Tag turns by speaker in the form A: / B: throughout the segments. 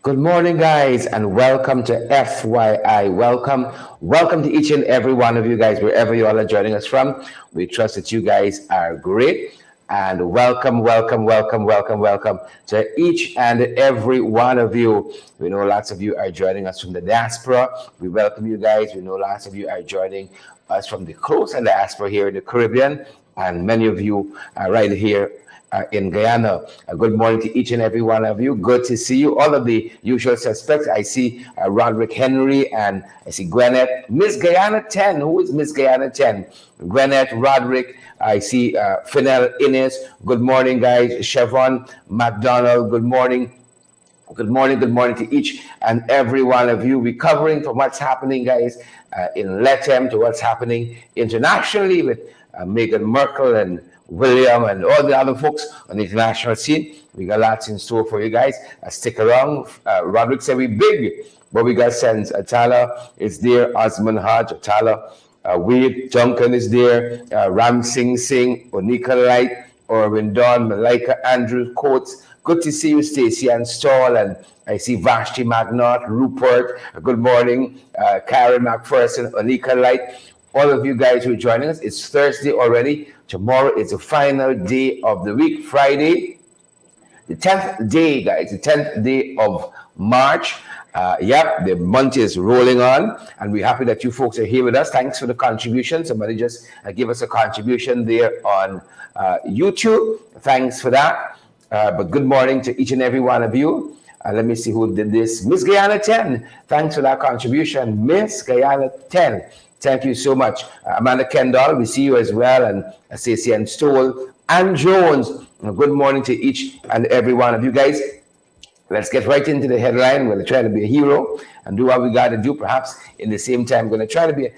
A: Good morning, guys, and welcome to FYI. Welcome to each and every one of you guys, wherever you all are joining us from. We trust that you guys are great. And welcome to each and every one of you. We know lots of you are joining us from the diaspora. We welcome you guys. We know lots of you are joining us from the coast and diaspora here in the Caribbean, and many of you are right here in Guyana. Good morning to each and every one of you. Good to see you. All of the usual suspects. I see Roderick Henry and I see Gwyneth. Miss Guyana 10. Who is Miss Guyana 10? Gwyneth, Roderick. I see Finel Innes. Good morning, guys. Chevron McDonald. Good morning. Good morning to each and every one of you. We're covering from what's happening, guys, in LATAM to what's happening internationally with Meghan Markle and William and all the other folks on the international scene. We got lots in store for you guys. Stick around. Roderick said we big, but we got sense. Atala is there. Osman Hodge, Atala. Wade Duncan is there. Ram Singh Singh, Onika Light, Orwin Don, Malika Andrew Coates. Good to see you, Stacey and Stall, and I see Vashti Magnot, Rupert. Good morning, Karen McPherson, Onika Light. All of you guys who are joining us. It's Thursday already. Tomorrow is the final day of the week, Friday, the 10th day, guys, the 10th day of March. The month is rolling on, and we're happy that you folks are here with us. Thanks for the contribution. Somebody just give us a contribution there on YouTube. Thanks for that. But good morning to each and every one of you. Let me see who did this. Miss Guyana 10. Thanks for that contribution. Miss Guyana 10. Thank you so much. Amanda Kendall, we see you as well. And Stacey and Stoll and Jones. Good morning to each and every one of you guys. Let's get right into the headline. We're going to try to be a hero and do what we got to do. Perhaps in the same time, we're going to try to be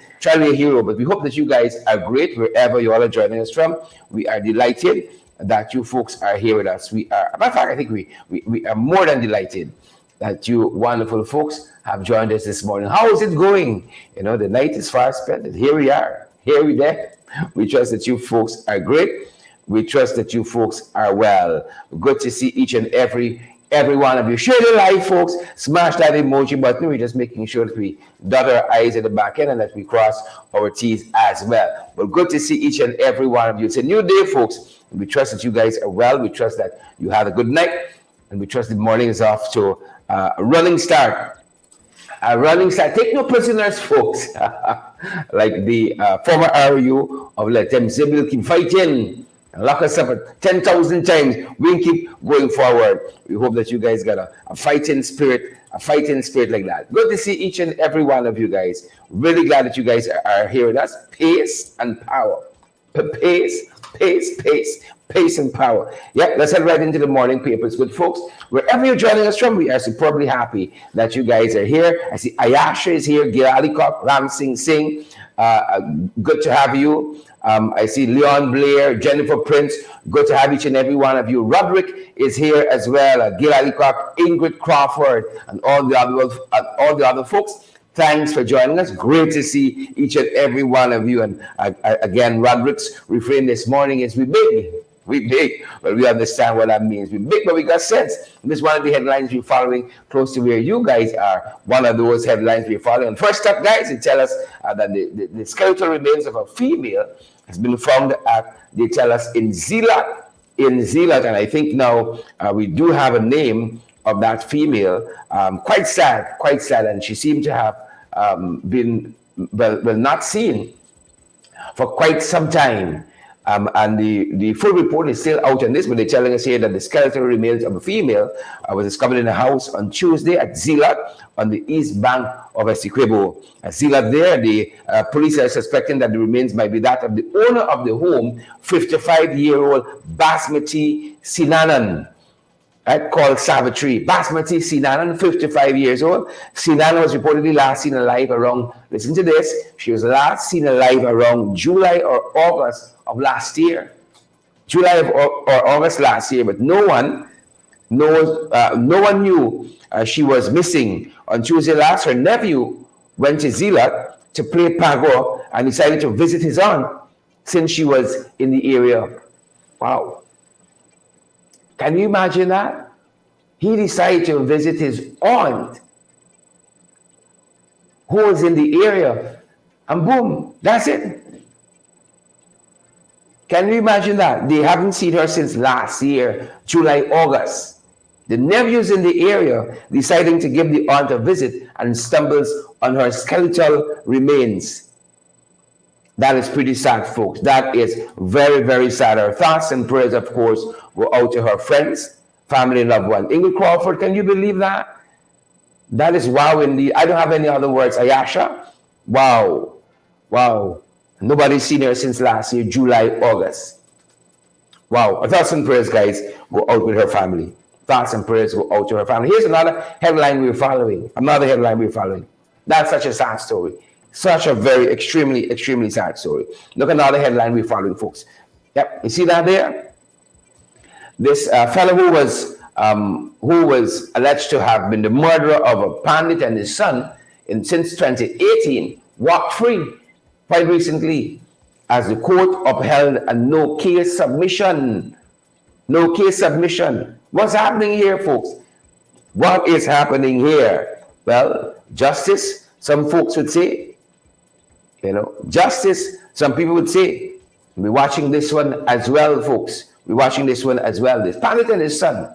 A: a hero. But we hope that you guys are great wherever you all are joining us from. We are delighted that you folks are here with us. We are, matter of fact, I think we are more than delighted that you wonderful folks have joined us this morning. How is it going? You know, the night is far spent, and here we are. Here we there. We trust that you folks are great. We trust that you folks are well. Good to see each and every one of you. Share the live, folks. Smash that emoji button. We're just making sure that we dot our I's at the back end and that we cross our T's as well. But good to see each and every one of you. It's a new day, folks. We trust that you guys are well. We trust that you had a good night. And we trust the morning is off to a running start. A running start. Take no prisoners, folks. Like the former RU of Let Them Zibil keep fighting. Lock us up 10,000 times. We'll keep going forward. We hope that you guys got a fighting spirit like that. Good to see each and every one of you guys. Really glad that you guys are here with us. Pace and power. Pace and power. Yeah, let's head right into the morning papers. Good folks, wherever you're joining us from, we are superbly happy that you guys are here. I see Ayasha is here, Gil Alikok, Ram Singh Singh. Good to have you. I see Leon Blair, Jennifer Prince. Good to have each and every one of you. Roderick is here as well. Gil Alikok, Ingrid Crawford, and all the other folks. Thanks for joining us. Great to see each and every one of you. And again, Roderick's refrain this morning is we big. But we understand what that means. We big, but we got sense. And this is one of the headlines we're following close to where you guys are. One of those headlines we're following. And first up, guys, they tell us that the skeletal remains of a female has been found they tell us in Zeeland. And I think now we do have a name of that female. Quite sad. And she seemed to have been not seen for quite some time. And the full report is still out on this, but they're telling us here that the skeletal remains of a female was discovered in a house on Tuesday at Zeeland on the east bank of Essequibo. At Zeeland there, the police are suspecting that the remains might be that of the owner of the home, 55-year-old Basmati Sinanan. Called Savitri. Basmati Sinanan, 55 years old. Sinanan was reportedly last seen alive around, listen to this, she was last seen alive around July or August of last year. Or August last year, but no one knew she was missing. On Tuesday last, her nephew went to Zeeland to play Pago and decided to visit his aunt since she was in the area. Wow. Can you imagine that? he decided to visit his aunt who was in the area, and boom, that's it. Can you imagine that? They haven't seen her since last year, July, August. The nephew's in the area deciding to give the aunt a visit and stumbles on her skeletal remains. That is pretty sad, folks. That is very, very sad. Our thoughts and prayers, of course, go out to her friends, family, and loved ones. Ingrid Crawford, can you believe that? That is wow indeed. I don't have any other words. Ayasha, wow. Wow. Nobody's seen her since last year, July, August. Wow. Our thoughts and prayers, guys, go out with her family. Thoughts and prayers go out to her family. Here's another headline we're following. Another headline we're following. That's such a sad story. Such a very extremely, extremely sad story. Look at another headline we're following, folks. Yep, you see that there? This fellow who was alleged to have been the murderer of a pandit and his son since 2018 walked free quite recently as the court upheld a no-case submission. No-case submission. What's happening here, folks? What is happening here? Well, justice, some folks would say. Justice, some people would say. We're watching this one as well, folks. We're watching this one as well. This Pandit and his son.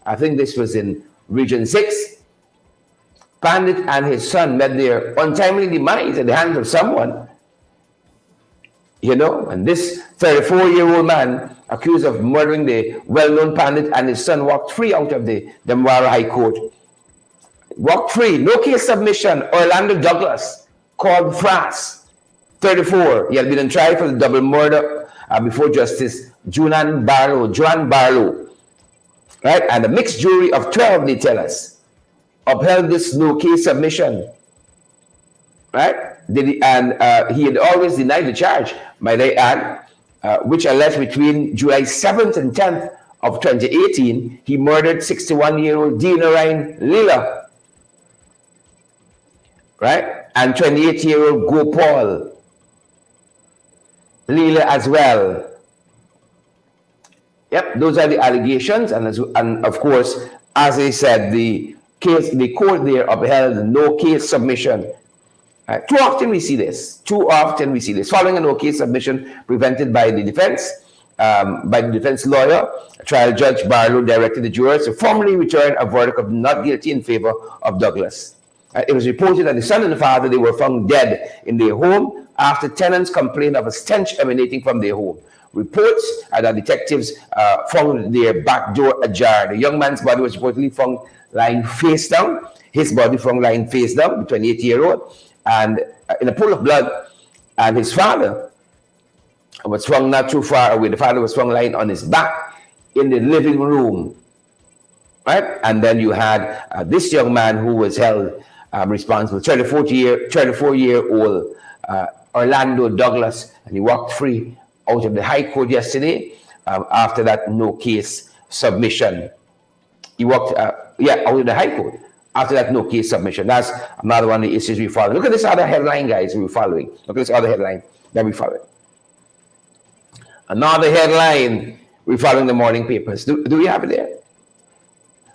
A: I think this was in Region 6. Pandit and his son met their untimely demise at the hands of someone. And this 34-year-old man accused of murdering the well-known Pandit and his son walked free out of the Damwara High Court. Walked free, no case submission. Orlando Douglas, called Fras, 34. He had been on trial for the double murder before Justice Joan Barlow. Right? And a mixed jury of 12, they tell us, upheld this no case submission. Right? He had always denied the charge, might I add, which alleged between July 7th and 10th of 2018, he murdered 61-year-old Dinarain Leela. Right? And 28-year-old Gopal Leela as well. Yep, those are the allegations. And of course, as I said, the court there upheld no case submission. Too often we see this. Following a no case submission prevented by the defense lawyer, trial judge Barlow directed the jurors to formally return a verdict of not guilty in favor of Douglas. It was reported that the son and the father, they were found dead in their home after tenants complained of a stench emanating from their home. Reports that detectives found their back door ajar. The young man's body was reportedly found lying face down. His body found lying face down, the 28-year-old, and in a pool of blood. And his father was found not too far away. The father was found lying on his back in the living room. Right? And then you had this young man who was held responsible, 34-year-old Orlando Douglas, and he walked free out of the High Court yesterday after that no case submission. He walked, out of the High Court after that no case submission. That's another one of the issues we follow. Look at this other headline, guys, we're following. Look at this other headline that we follow. Another headline we follow in the morning papers. Do we have it there?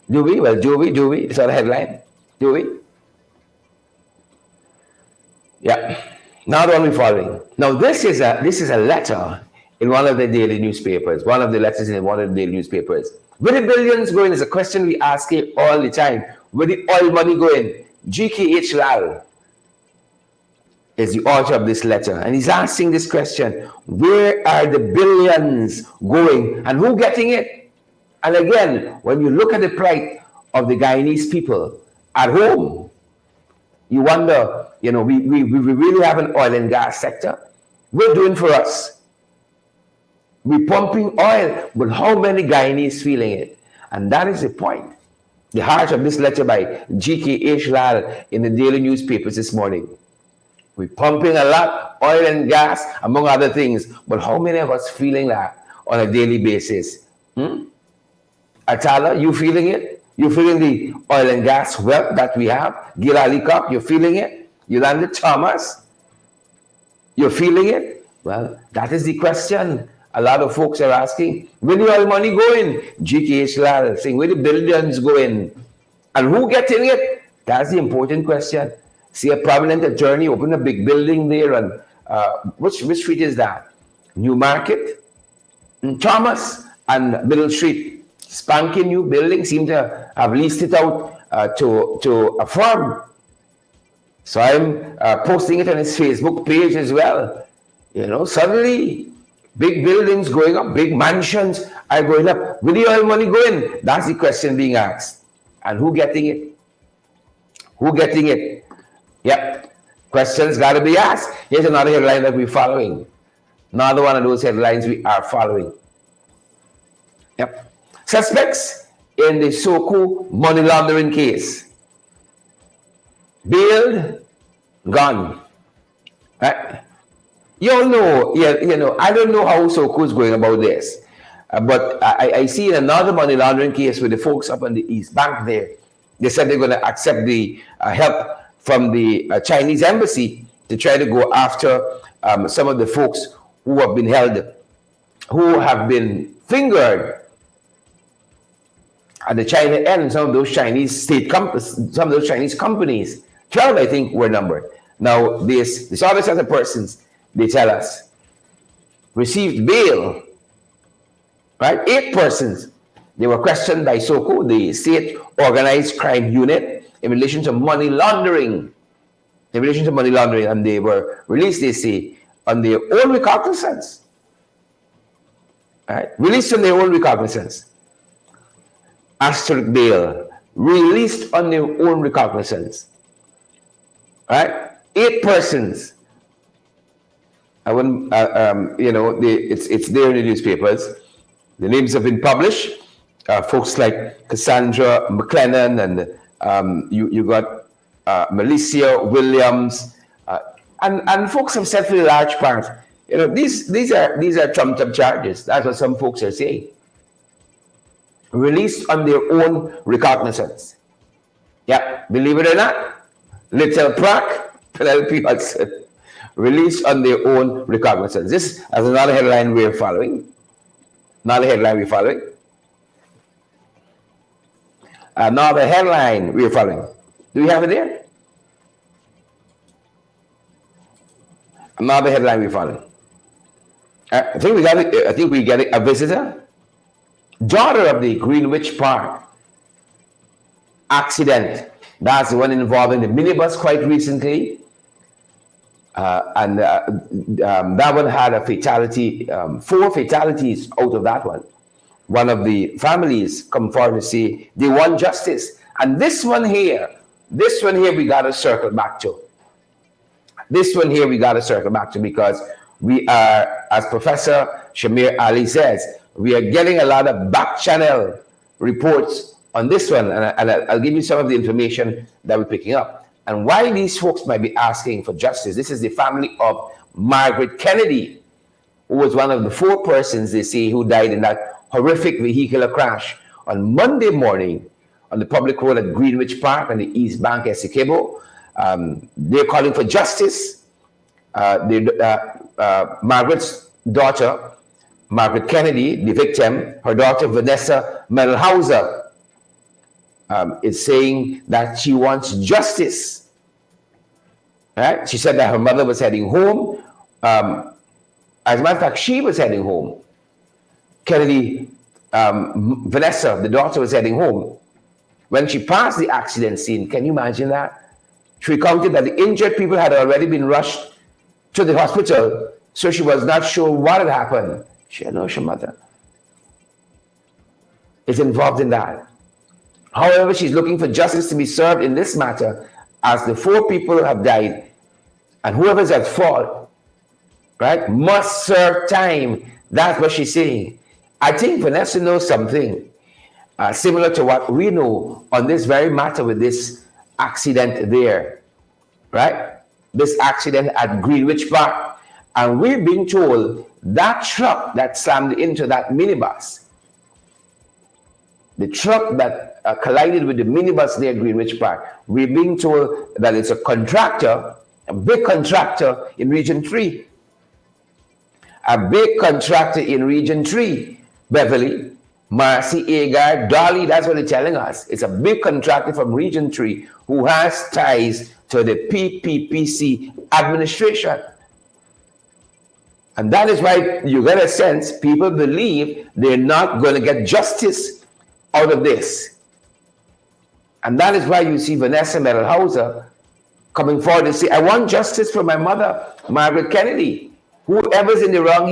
A: Do we? Well, do we? This other headline. Do we? Yeah. Now the one we're following. Now this is a letter in one of the daily newspapers. One of the letters in one of the daily newspapers. Where the billions going is a question we ask here all the time. Where the oil money going? GKH Lal is the author of this letter, and he's asking this question: where are the billions going, and who getting it? And again, when you look at the plight of the Guyanese people at home, you wonder, we really have an oil and gas sector. We're doing for us. We're pumping oil, but how many Guyanese feeling it? And that is the point. The heart of this letter by GKH Lal in the daily newspapers this morning. We're pumping a lot, oil and gas, among other things, but how many of us feeling that on a daily basis? Atala, you feeling it? You feeling the oil and gas wealth that we have? Gil Ali Cup, you feeling it? Yolanda Thomas, you're feeling it? Well, that is the question A lot of folks are asking, where the oil money going? GKH Lal saying, where the billions going? And who getting it? That's the important question. See a prominent attorney open a big building there on, which street is that? New Market, Thomas, and Middle Street. Spanking new building, seem to have leased it out to a firm. So I'm posting it on his Facebook page as well. You know, suddenly big buildings going up, big mansions are going up. Where the oil money going? That's the question being asked. And who getting it? Who getting it? Yep. Questions got to be asked. Here's another headline that we're following. Another one of those headlines we are following. Yep. Suspects in the Soko money laundering case. Bailed, gone. Right? You all know, I don't know how Soko is going about this. But I see in another money laundering case with the folks up on the East Bank there, they said they're going to accept the help from the Chinese embassy to try to go after some of the folks who have been held, who have been fingered at the China end. Some of those Chinese some of those Chinese companies, 12 I think were numbered. Now this other set of persons, they tell us, received bail. Right? 8 persons. They were questioned by SOCO, the State Organized Crime Unit, in relation to money laundering. And they were released, they say, on their own recognizance. Right? Released on their own recognizance. Asterisk bail. Released on their own recognizance. Right? 8 persons. I wouldn't, it's there in the newspapers. The names have been published. Folks like Cassandra McLennan and you got Melissa Williams, and folks have said for the large part, these are trumped up charges. That's what some folks are saying. Released on their own recognizance. Yeah, believe it or not, Little Prac, Penelope Hudson, released on their own recognizance. This is another headline we're following. Another headline we're following. Another headline we're following. Do we have it there? Another headline we're following. I think we got it. I think we get it. A visitor, daughter of the Greenwich Park accident. That's the one involving the minibus quite recently. And that one had a fatality, 4 fatalities out of that one. One of the families come forward to say they want justice. And this one here we got to circle back to. This one here we got to circle back to, because we are, as Professor Shamir Ali says, we are getting a lot of back channel reports on this one. And I'll give you some of the information that we're picking up. And why these folks might be asking for justice. This is the family of Margaret Kennedy, who was one of the 4 persons, they say, who died in that horrific vehicular crash on Monday morning on the public road at Greenwich Park on the East Bank, Essequibo. They're calling for justice. Margaret's daughter, Margaret Kennedy, the victim, her daughter, Vanessa Melhauser, is saying that she wants justice. Right? She said that her mother was heading home. As a matter of fact, she was heading home. Kennedy, Vanessa, the daughter, was heading home. When she passed the accident scene, can you imagine that? She recounted that the injured people had already been rushed to the hospital, so she was not sure what had happened. She had no mother is involved in that. However, she's looking for justice to be served in this matter, as the 4 people have died, and whoever's at fault, right, must serve time. That's what she's saying. I think Vanessa knows something similar to what we know on this very matter with this accident there, right? This accident at Greenwich Park. And we're being told that truck that slammed into that minibus, the truck that collided with the minibus there at Greenwich Park, we're being told that it's a contractor, a big contractor in Region 3. a big contractor in Region 3, Beverly, Marcy, Agar, Dolly, that's what they're telling us. It's a big contractor from Region 3 who has ties to the PPPC administration. And that is why you get a sense people believe they're not going to get justice out of this. And that is why you see Vanessa Melhauser coming forward and say, I want justice for my mother, Margaret Kennedy. Whoever's in the wrong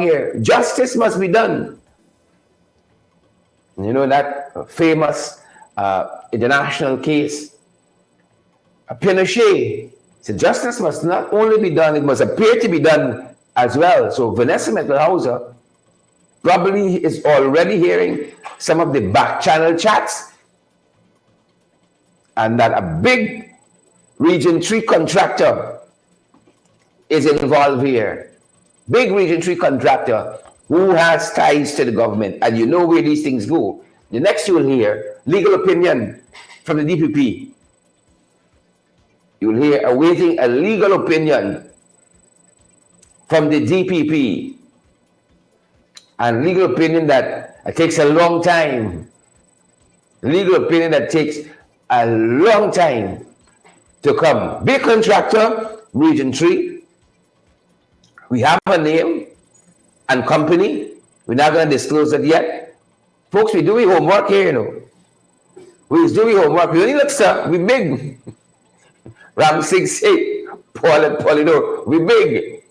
A: here, justice must be done. You know that famous international case, Pinochet. So justice must not only be done, it must appear to be done as well. So Vanessa Melhauser probably is already hearing some of the back channel chats, and that a big Region 3 contractor is involved here. Big Region 3 contractor who has ties to the government. And you know where these things go. The next you will hear, legal opinion from the DPP. You will hear awaiting a legal opinion from the DPP. And legal opinion that takes a long time. Legal opinion that takes a long time to come. Big contractor, Region 3. We have a name and company. We're not going to disclose it yet. Folks, we're doing homework here, you know. We're doing homework. We only look, sir, we big. Ram 6-8, Paul and Polino, we big.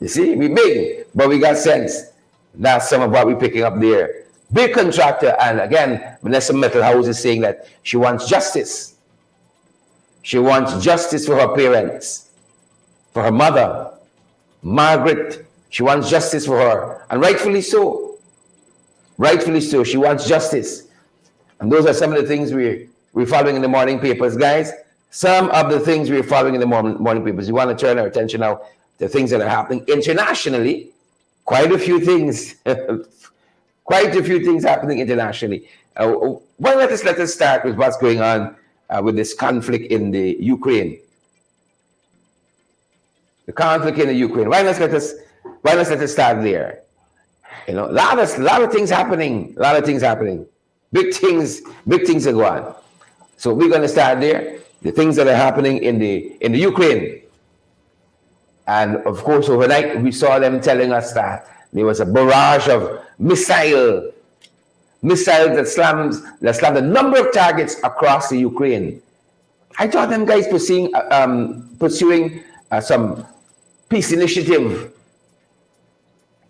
A: You see, we big, but we got sense. That's some of what we're picking up there. Big contractor, and again, Vanessa Melhauser is saying that she wants justice. She wants justice for her parents, for her mother, Margaret. She wants justice for her, and rightfully so. Rightfully so, she wants justice. And those are some of the things we're following in the morning papers, guys. Some of the things we're following in the morning papers. We want to turn our attention now to things that are happening internationally. Quite a few things. Quite a few things happening internationally. Well, let us start with what's going on with this conflict in the Ukraine. The conflict in the Ukraine. Why not let us start there? You know, a lot of things happening. A lot of things happening. Big things are going on. So we're going to start there. The things that are happening in the Ukraine. And of course, overnight we saw them telling us that there was a barrage of missiles that slammed a number of targets across the Ukraine. I thought them guys pursuing some peace initiative.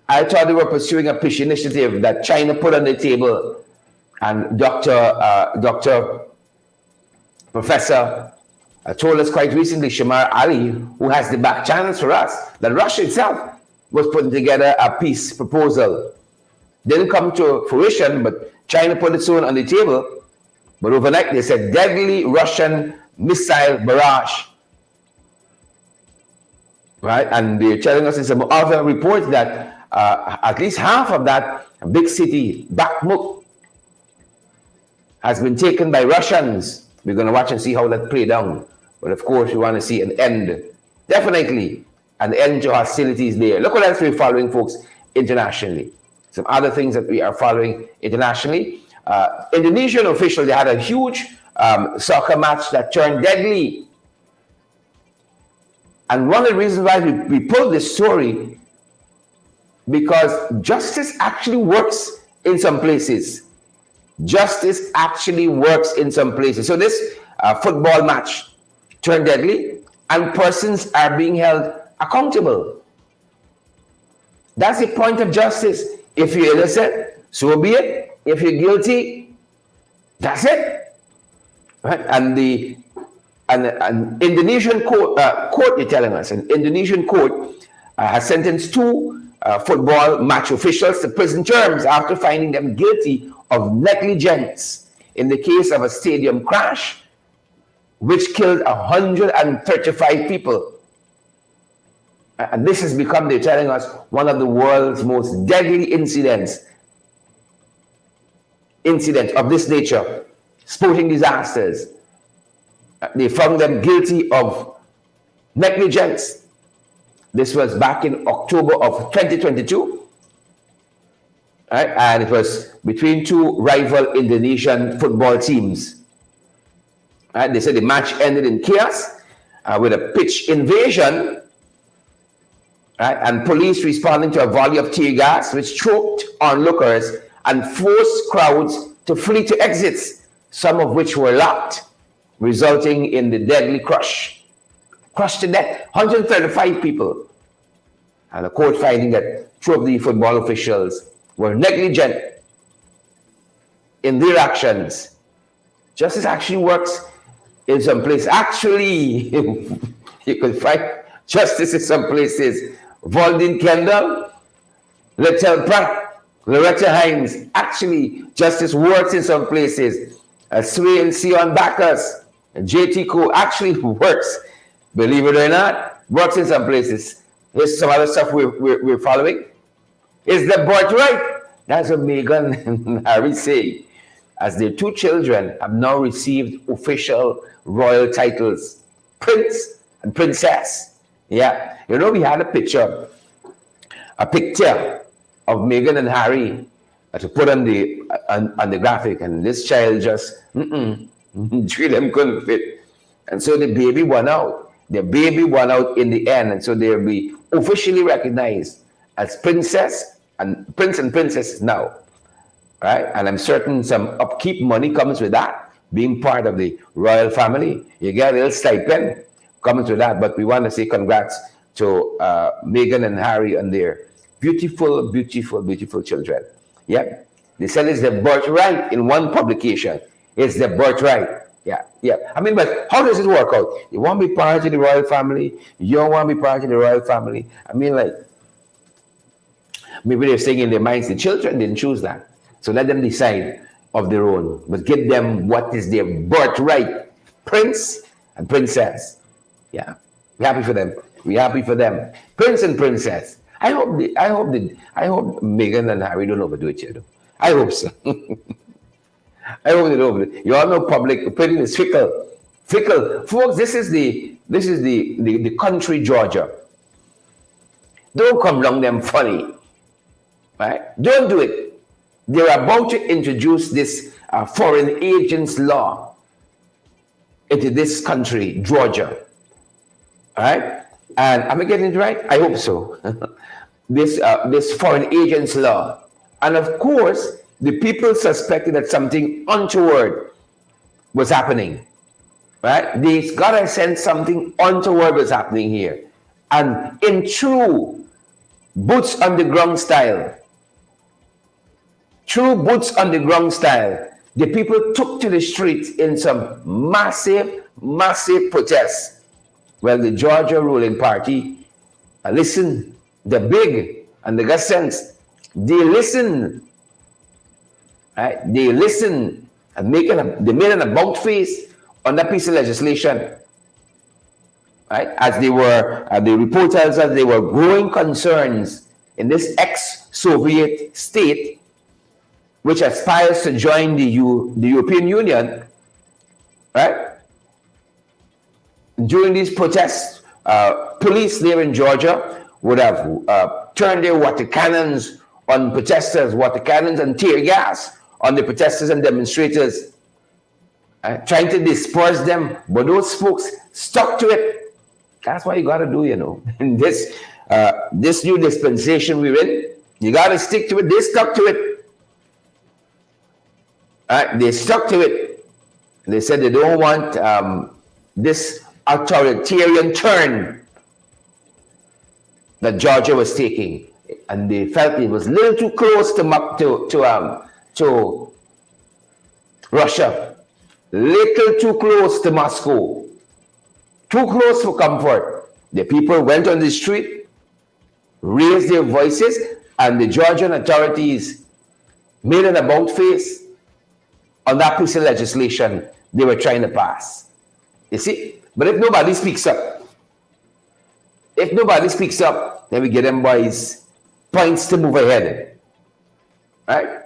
A: I thought they were pursuing a peace initiative that China put on the table. And Professor told us quite recently, Shamar Ali, who has the back channels for us, that Russia itself was putting together a peace proposal. Didn't come to fruition, but China put its own on the table. But overnight they said deadly Russian missile barrage. Right? And they're telling us in some other reports that at least half of that big city, Bakhmut, has been taken by Russians. We're going to watch and see how that plays down. But of course, we want to see an end. Definitely an end to hostilities there. Look what else we're following, folks, internationally. Some other things that we are following internationally. Indonesian officials, they had a huge soccer match that turned deadly. And one of the reasons why we pulled this story, because justice actually works in some places. Justice actually works in some places. So this football match turned deadly, and persons are being held accountable. That's the point of justice. If you're innocent, so be it. If you're guilty, that's it. Right? And an Indonesian court, they're telling us, an Indonesian court has sentenced two football match officials to prison terms after finding them guilty of negligence in the case of a stadium crash which killed 135 people. And this has become, they're telling us, one of the world's most deadly incidents of this nature, sporting disasters. They found them guilty of negligence This was back in October of 2022. Right? And it was between two rival Indonesian football teams. Right? They said the match ended in chaos with a pitch invasion, right? And police responding to a volley of tear gas, which choked onlookers and forced crowds to flee to exits, some of which were locked, resulting in the deadly crush. Crushed to death, 135 people. And the court finding that two of the football officials were negligent in their actions. Justice actually works in some places. Actually, you could find justice in some places. Valdin Kendall, Little Pratt, Loretta Hines. Actually, justice works in some places. Sway and Sion Backus, JT Co actually works. Believe it or not, works in some places. Here's some other stuff we're following. Is the birthright? That's what Meghan and Harry say, as their two children have now received official royal titles, Prince and Princess. Yeah, you know, we had a picture of Meghan and Harry to put on the graphic, and this child just three of them couldn't fit, and so the baby won out. The baby won out in the end, and so they'll be officially recognized as Princess and Prince and Princess now, right? And I'm certain some upkeep money comes with that. Being part of the royal family, you get a little stipend comes with that. But we want to say congrats to Meghan and Harry and their beautiful, beautiful, beautiful children. Yep, they said it's their birthright in one publication. It's their birthright. Yeah, yeah. I mean, but how does it work out? You want to be part of the royal family? You don't want to be part of the royal family? I mean, like, maybe they're saying in their minds the children didn't choose that. So let them decide of their own. But give them what is their birthright. Prince and Princess. Yeah. We're happy for them. We're happy for them. Prince and Princess. I hope Meghan and Harry don't overdo it yet. I hope so. I hope they don't overdo it. You all know public opinion is fickle. Fickle. Folks, this is the country Georgia. Don't come along them funny. Right? Don't do it. They're about to introduce this foreign agents law into this country, Georgia. All right? And am I getting it right? I hope so. This foreign agents law. And of course, the people suspected that something untoward was happening. Right? They gotta sense something untoward was happening here. And in true boots on the ground style, the people took to the streets in some massive, massive protests. Well, the Georgia ruling party listened, the big and the got sense. They listened. Right? They listened and they made an about face on that piece of legislation. Right? As they were, the report tells us there were growing concerns in this ex-Soviet state which aspires to join the European Union, right? During these protests, police there in Georgia would have turned their water cannons on protesters, water cannons and tear gas on the protesters and demonstrators, trying to disperse them, but those folks stuck to it. That's what you got to do, you know. In this new dispensation we're in, you got to stick to it. They stuck to it. They stuck to it. They said they don't want this authoritarian turn that Georgia was taking, and they felt it was a little too close to Russia, little too close to Moscow, too close for comfort. The people went on the street, raised their voices, and the Georgian authorities made an about face on that piece of legislation they were trying to pass. You see? But if nobody speaks up, then we get them boys points to move ahead. Right?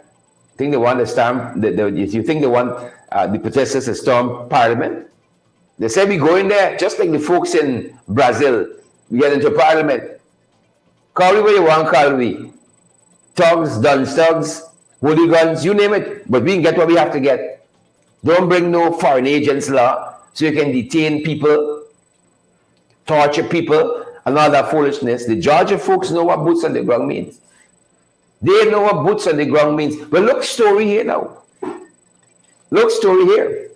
A: Think they want to storm, if you think they want the protesters to storm Parliament, they say we go in there, just like the folks in Brazil, we get into Parliament, Call me what you want, call me. Thugs, dunce thugs, hooligans, you name it. But we can get what we have to get. Don't bring no foreign agents law so you can detain people, torture people, and all that foolishness. The Georgia folks know what boots on the ground means. They know what boots on the ground means. But look, story here now. Look, story here.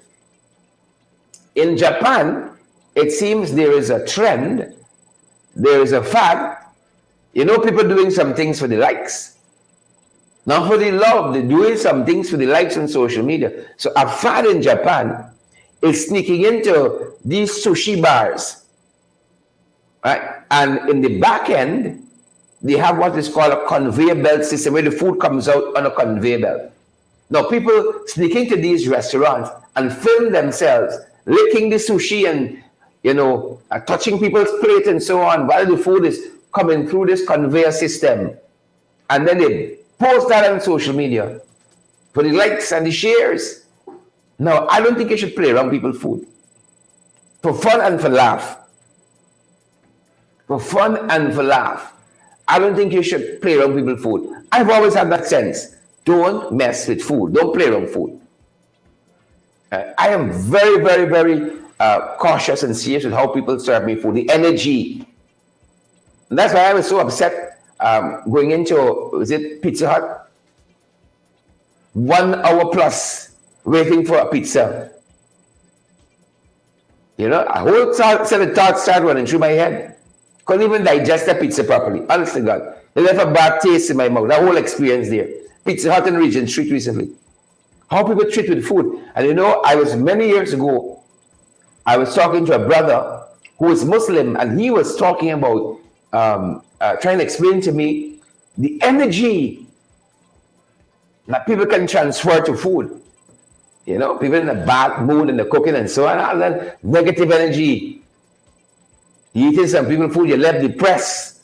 A: In Japan, it seems there is a trend, there is a fad. You know, people doing some things for the likes. Not for the love, they're doing some things for the likes on social media. So a fad in Japan is sneaking into these sushi bars. Right? And in the back end, they have what is called a conveyor belt system where the food comes out on a conveyor belt. Now, people sneak into these restaurants and film themselves licking the sushi and, touching people's plate and so on while the food is coming through this conveyor system. And then they post that on social media for the likes and the shares. Now, I don't think you should play around people's food. For fun and for laugh. For fun and for laugh. I don't think you should play around people's food. I've always had that sense. Don't mess with food. Don't play around food. I am very, very, very cautious and serious with how people serve me food. The energy. And that's why I was so upset going into, was it Pizza Hut? 1 hour plus waiting for a pizza. A whole set of thoughts started running through my head. Couldn't even digest the pizza properly. Honest to God. It left a bad taste in my mouth. That whole experience there. Pizza Hut in Regent Street recently. How people treat with food. And I was many years ago, I was talking to a brother who was Muslim, and he was talking about trying to explain to me the energy that people can transfer to food. People in a bad mood in the cooking and so on, and then negative energy. You eating some people's food, you're left depressed.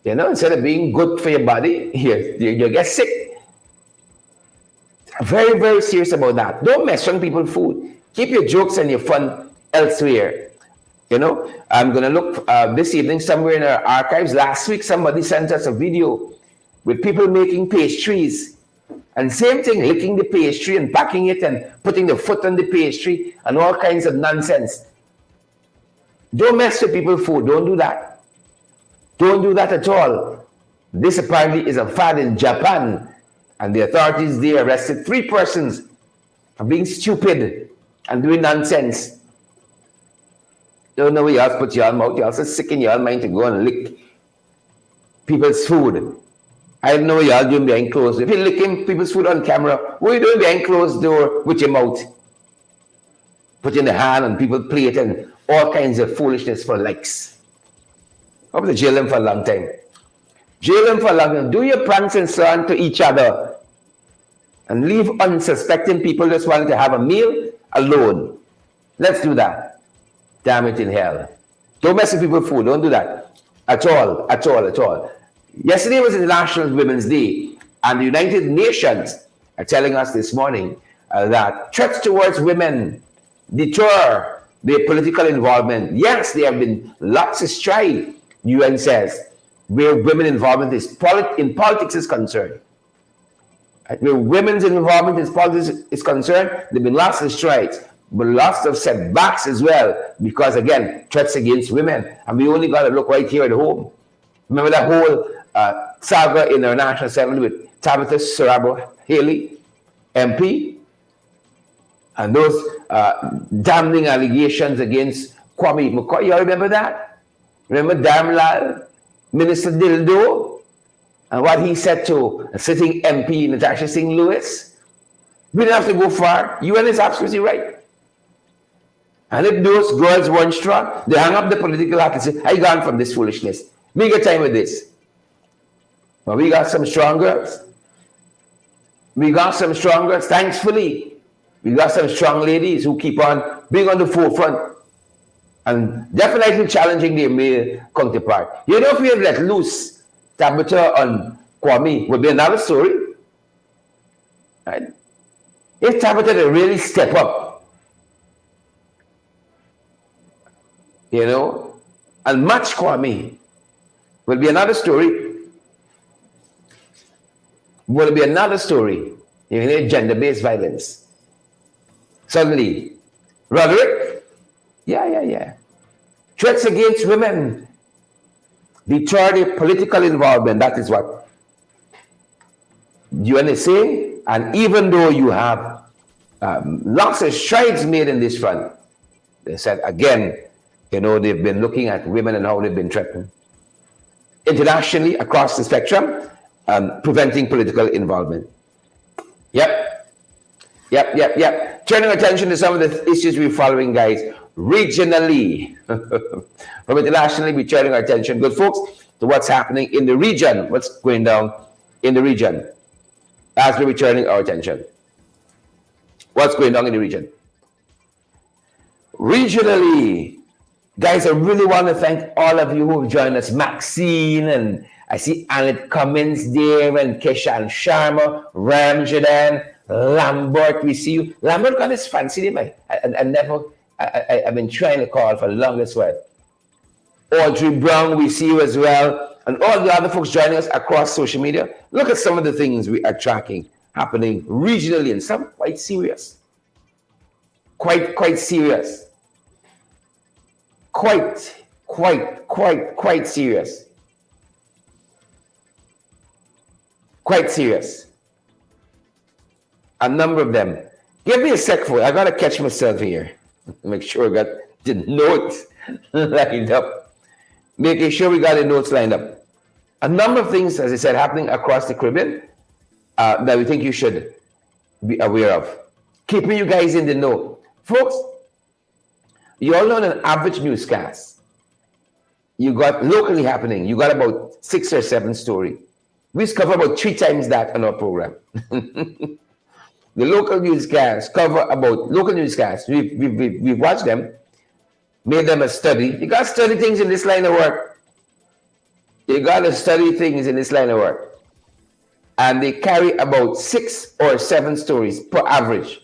A: Instead of being good for your body, you get sick. Very, very serious about that. Don't mess on people's food. Keep your jokes and your fun elsewhere. I'm going to look this evening somewhere in our archives. Last week, somebody sent us a video with people making pastries. And same thing, licking the pastry and packing it and putting the foot on the pastry and all kinds of nonsense. Don't mess with people's food. Don't do that. Don't do that at all. This apparently is a fad in Japan. And the authorities there arrested 3 persons for being stupid and doing nonsense. Don't know where you all put your mouth. You're also sick in your mind to go and lick people's food. I don't know what y'all doing behind closed door. If you're licking people's food on camera, what are you doing behind closed door with your mouth? Putting the hand on people's plate and all kinds of foolishness for likes. Hope to jail them for a long time. Jail them for a long time. Do your pranks and so on to each other. And leave unsuspecting people just wanting to have a meal alone. Let's do that. Damn it in hell. Don't mess with people's food. Don't do that. At all. At all. At all. Yesterday was International Women's Day, and the United Nations are telling us this morning that threats towards women deter their political involvement. Yes, there have been lots of strife, UN says, where women involvement in politics is concerned. Where women's involvement in politics is concerned, there have been lots of strides, but lots of setbacks as well, because again, threats against women. And we only got to look right here at home. Remember that whole saga in our National Assembly with Tabitha Sarabo-Haley, MP? And those damning allegations against Kwame McCoy. You all remember that? Remember Damlal, Minister Dildo, and what he said to a sitting MP, Natasha Singh Lewis? We don't have to go far. UN is absolutely right. And if those girls weren't strong, they hang up the political hat and say, I gone from this foolishness. We got time with this. But we got some strong girls. We got some strong girls, thankfully. We got some strong ladies who keep on being on the forefront and definitely challenging their male counterpart. If we had let loose Tabitha on Kwame, would be another story. Right? If Tabitha had really step up, and match Kwame, Will be another story. Will be another story. You hear gender-based violence. Suddenly, Roderick, yeah. Threats against women deter the political involvement. That is what UN is saying. And even though you have lots of strides made in this front, they said again, they've been looking at women and how they've been threatened internationally across the spectrum, preventing political involvement. Yep. Turning attention to some of the issues we're following, guys, regionally. From internationally, we're turning our attention, good folks, to what's happening in the region, what's going down in the region, as we're returning our attention. What's going on in the region? Regionally, guys, I really want to thank all of you who have joined us. Maxine, and I see Annette Cummins there, and Keshan Sharma, Ramjadan, Lambert, we see you. Lambert got this fancy name. I've been trying to call for the longest while. Audrey Brown, we see you as well. And all the other folks joining us across social media. Look at some of the things we are tracking happening regionally, and some quite serious. Quite serious. Quite serious. Quite serious. A number of them. Give me a sec for it. I gotta catch myself here. Make sure I got the notes lined up. Making sure we got the notes lined up. A number of things, as I said, happening across the Caribbean that we think you should be aware of. Keeping you guys in the know. Folks, you all know an average newscast. You got locally happening. You got about 6 or 7 stories. We cover about 3 times that on our program. The local newscasts cover about local newscasts. We've watched them, made them a study. You got to study things in this line of work. And they carry about 6 or 7 stories per average.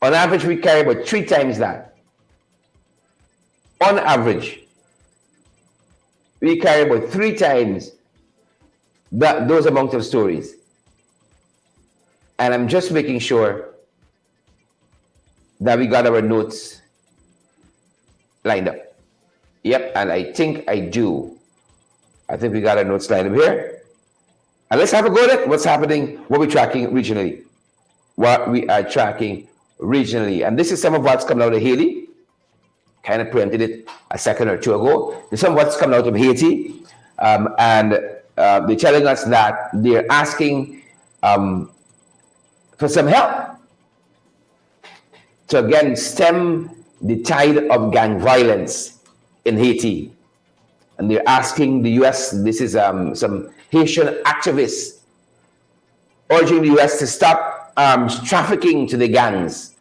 A: On average, we carry about 3 times that. On average, we carry about 3 times those amount of stories. And I'm just making sure that we got our notes lined up. Yep, and I think I do. I think we got our notes lined up here. And let's have a go at it. What's happening, what we're tracking regionally. What we are tracking regionally. And this is some of what's coming out of Haiti. Kind of preempted it a second or 2 ago. This is some of what's coming out of Haiti. And they're telling us that they're asking for some help to again stem the tide of gang violence in Haiti. And they're asking the US, this is some Haitian activists urging the US to stop arms trafficking to the gangs.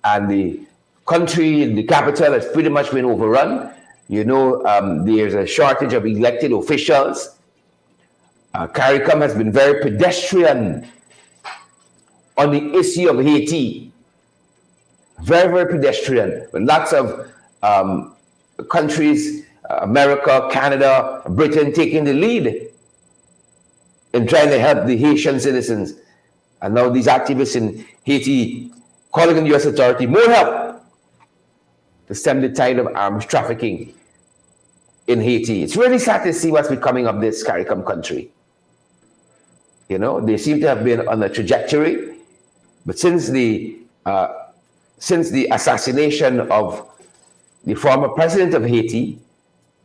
A: And the country, the capital, has pretty much been overrun. There's a shortage of elected officials. CARICOM has been very pedestrian on the issue of Haiti. Very pedestrian. But lots of countries, America, Canada, Britain, taking the lead in trying to help the Haitian citizens. And now these activists in Haiti calling on the US authority, more help to stem the tide of arms trafficking in Haiti. It's really sad to see what's becoming of this CARICOM country. They seem to have been on a trajectory, but since the assassination of the former president of Haiti,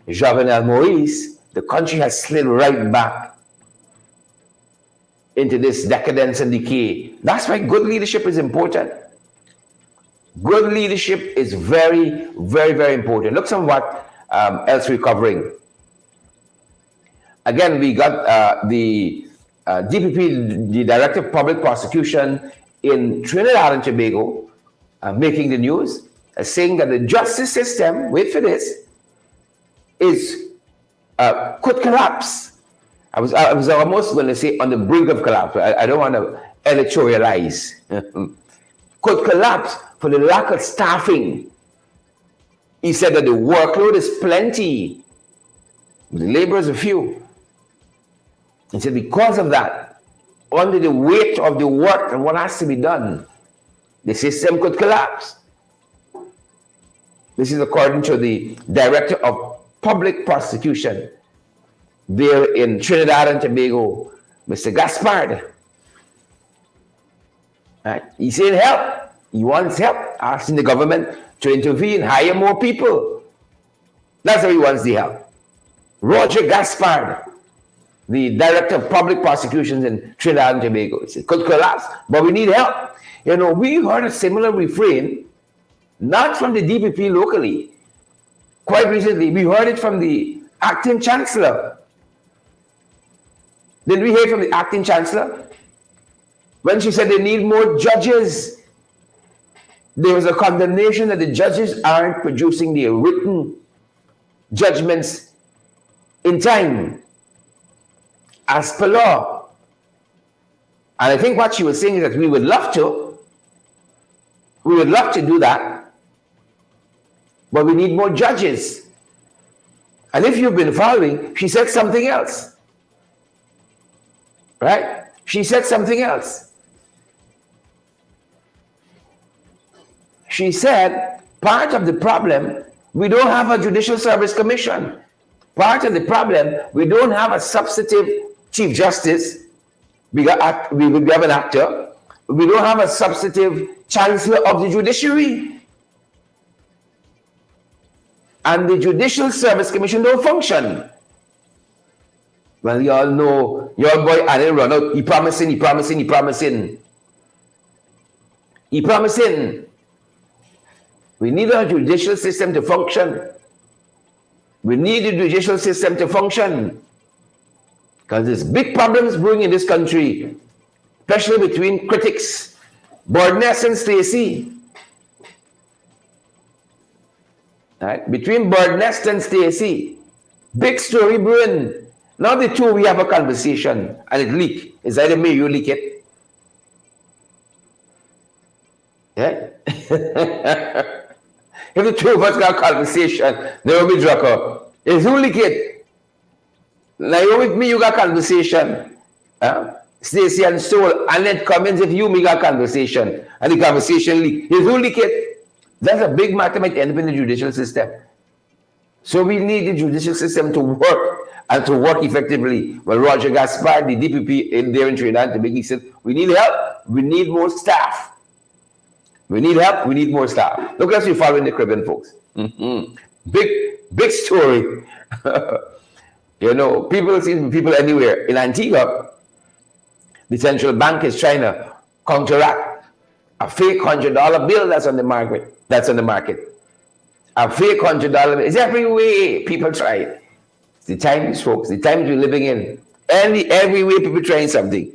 A: Jovenel Moïse, the country has slid right back into this decadence and decay. That's why good leadership is important. Good leadership is very important. Look at what else we're covering. Again, we got the DPP, the Director of Public Prosecution in Trinidad and Tobago, making the news, saying that the justice system, wait for this, could collapse. I was almost going to say on the brink of collapse. I don't want to editorialize. Could collapse for the lack of staffing. He said that the workload is plenty The laborers are few. He said because of that, under the weight of the work and what has to be done, the system could collapse. This is according to the Director of Public Prosecution there in Trinidad and Tobago, Mr. Gaspard. Right? He's saying help. He wants help, asking the government to intervene, hire more people. That's how he wants the help. Roger Gaspard, the Director of Public Prosecutions in Trinidad and Tobago, he said, could collapse, but we need help. You know, we heard a similar refrain, not from the DPP locally. Quite recently, we heard it from the acting chancellor. Did we hear from the acting chancellor? When she said they need more judges, there was a condemnation that the judges aren't producing their written judgments in time, as per law. And I think what she was saying is that we would love to do that, but we need more judges. And if you've been following, she said something else. Right? She said something else. She said, part of the problem, we don't have a Judicial Service Commission. Part of the problem, we don't have a substantive Chief Justice. We have an actor. We don't have a substantive Chancellor of the Judiciary. And the Judicial Service Commission don't function. Well, you all know, your boy Anil run out. He promising. We need a judicial system to function. We need a judicial system to function. Because there's big problems brewing in this country, especially between critics, Birdness and Stacey. Right? Between Birdness and Stacey, big story brewing. Now the two, we have a conversation and it leak. It's either me or you leak it. Yeah? If the two of us got a conversation, there will be Draco. It's who leak it? Now you with me, you got conversation. Stacey and Soul, and then comments if you me got conversation. And the conversation leak. It's who leak it? That's a big matter might end up in the judicial system. So we need the judicial system to work and to work effectively. Well, Roger Gaspard, the DPP in there in Trinidad and Tobago, said, we need help, we need more staff. We need help, we need more staff. Look at you following the Caribbean, folks. Big story. You know, people see people anywhere. In Antigua, the central bank is trying to counteract a fake $100 bill that's on the market. A fake $100 bill. It's every way people try it. It's the times, folks, the times we're living in. Every way people trying something.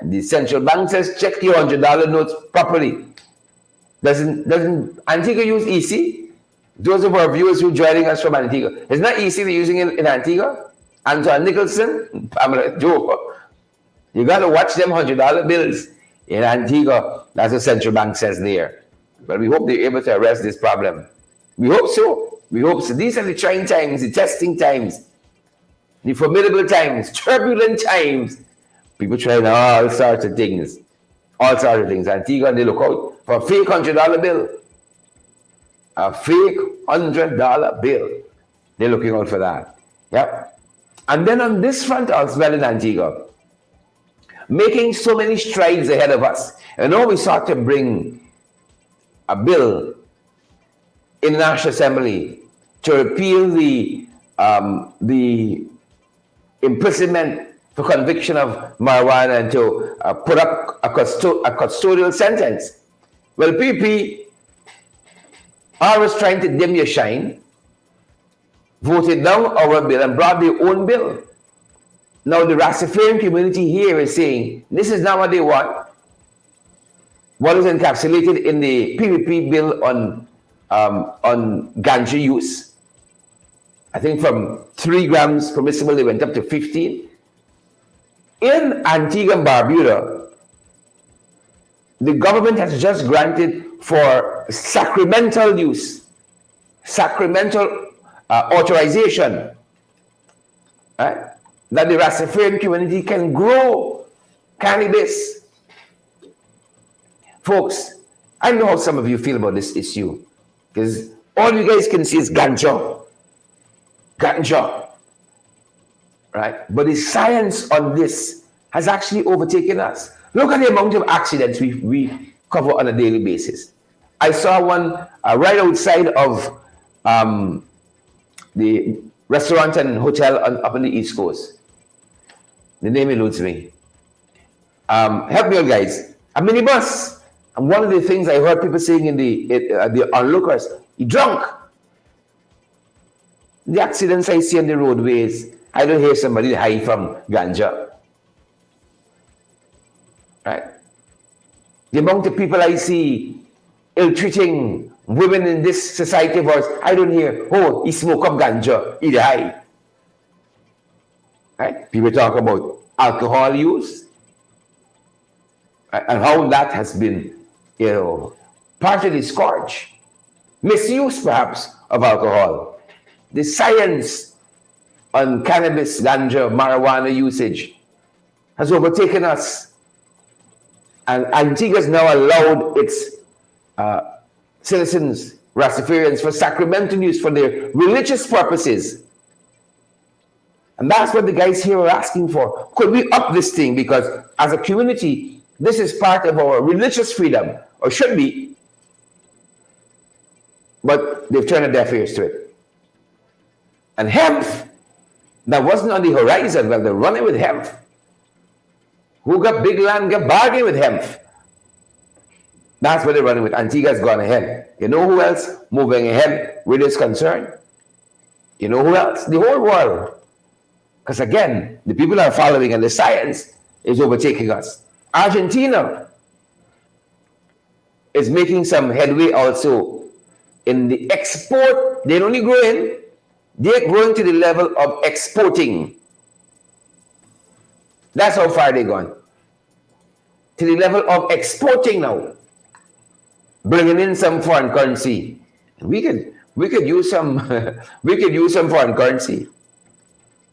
A: The central bank says check your $100 notes properly. Doesn't Antigua use EC? Those of our viewers who are joining us from Antigua, it's not EC they're using in Antigua. Antoine Nicholson, Pamela Joe. You got to watch them $100 bills in Antigua. That's what central bank says there. But we hope they're able to arrest this problem. We hope so. These are the trying times, the testing times, the formidable times, turbulent times. People trying all sorts of things. Antigua, they look out for a fake $100 bill. A fake $100 bill. They're looking out for that. Yep. And then on this front as well in Antigua, making so many strides ahead of us. And now we sought to bring a bill in the National Assembly to repeal the imprisonment for conviction of marijuana and to put up a custodial sentence. Well, PP, always trying to dim your shine, voted down our bill and brought their own bill. Now the Rastafarian community here is saying, this is not what they want. What is encapsulated in the PPP bill on ganja use. I think from 3 grams permissible, they went up to 15. In Antigua and Barbuda, the government has just granted for sacramental use, authorization right? That the Rastafarian community can grow cannabis. Folks, I know how some of you feel about this issue because all you guys can see is ganja, right? But the science on this has actually overtaken us. Look at the amount of accidents we cover on a daily basis. I saw one right outside of the restaurant and hotel up on the East Coast. The name eludes me. Help me out, guys. A minibus. And one of the things I heard people saying in the onlookers, he drunk. The accidents I see on the roadways, I don't hear somebody high from ganja. Right? The amount of people I see ill-treating women in this society of ours, I don't hear, oh, he smoke up ganja, he high. Right? People talk about alcohol use, right? And how that has been, part of the scourge. Misuse, perhaps, of alcohol. The science on cannabis, ganja, marijuana usage has overtaken us. And Antigua's now allowed its citizens, Rastafarians, for sacramental use for their religious purposes. And that's what the guys here are asking for. Could we up this thing? Because as a community, this is part of our religious freedom, or should be. But they've turned a deaf ears to it. And hemp, that wasn't on the horizon. Well, they're running with hemp. Who got big land, got bargain with hemp. That's what they're running with. Antigua's gone ahead. You know who else moving ahead with this concern? You know who else? The whole world. Because again, the people are following and the science is overtaking us. Argentina is making some headway also in the export. They're only growing. They're growing to the level of exporting. That's how far they've gone. To the level of exporting now. Bringing in some foreign currency. We could use some foreign currency.